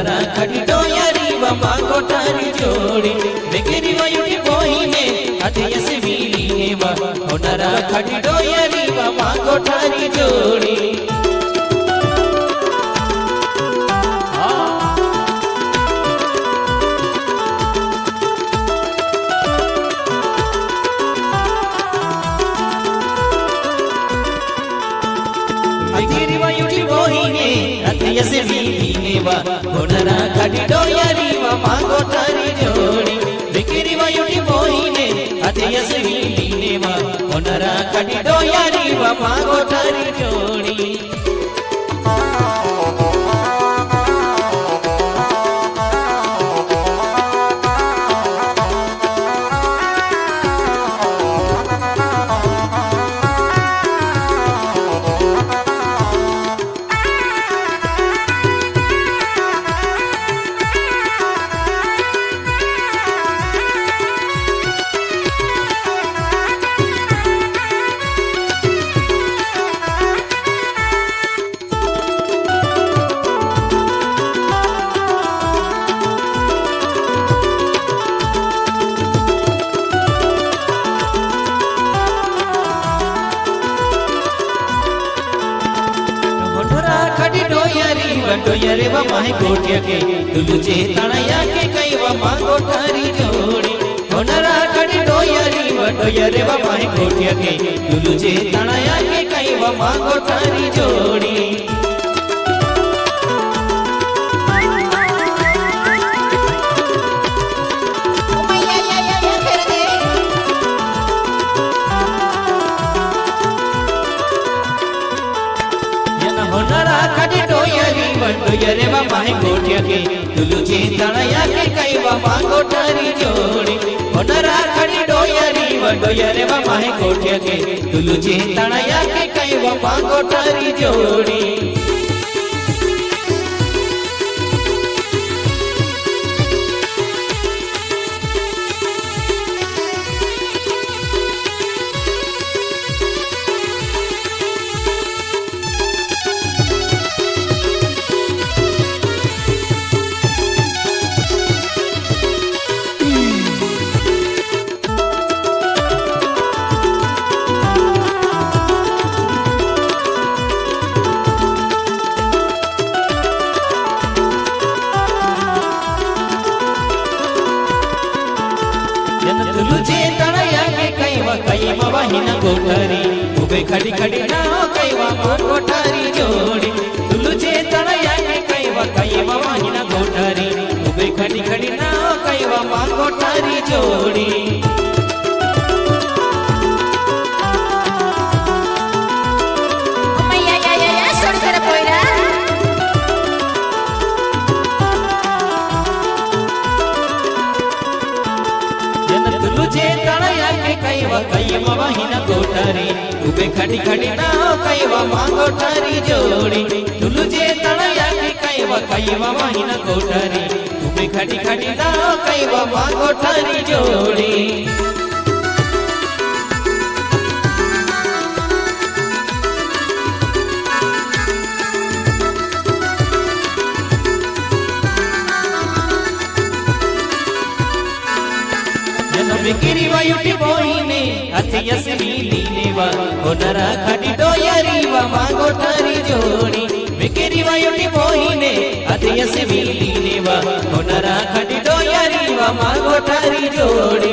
होनरा खड़ी डोयरी व मांगो तारी जोड़ी बेकेरी वयुटी बोहीने अधयस वीली व होनरा खड़ी डोयरी व मांगो तारी जोड़ी अधयस वीली व होनरा खड़ी डोयरी व मांगो तारी जोड़ी बेकेरी वयुटी बोहीने अधयस वीली व होनरा खड़ी डोयरी व मांगो तारी जोड़ी डोयरे व माहे कोटिया के तुलुचे तणया के कई व मांगो तारी जोड़ी होनरा खड़ी डोयरे व माहे कोटिया के तुलुचे तणया के कई व मांगो तारी जोड़ी होनरा खड़ी डोयरे व माहे कोटिया के तुलुचे तणया के कई व मांगो तारी जोड़ी होनरा खड़ी डोयरे व माहे कोटिया के तुलुचे तणया के कई व मांगो तारी जोड़ी तुलुचे तणया के कई वहीना कोठारी उबे खड़ी खड़ी ना कई व मांगो तारी जोड़ी तुलुचे तणया के कई वहीना कोठारी उबे खड़ी खड़ी ना कई व मांगो तारी जोड़ी कई वहीना कोठारी उबे खड़ी खड़ी ना कई व मांगो तारी जोड़ी तुलुचे तणया के कई वहीना कोठारी उबे खड़ी खड़ी ना कई व मांगो तारी जोड़ी बेकेरी वयुटी बोहीने अधयस वीली व होनरा खड़ी डोयरी व मांगो तारी जोड़ी बेकेरी वयुटी बोहीने अधयस वीली व होनरा खड़ी डोयरी व मांगो तारी जोड़ी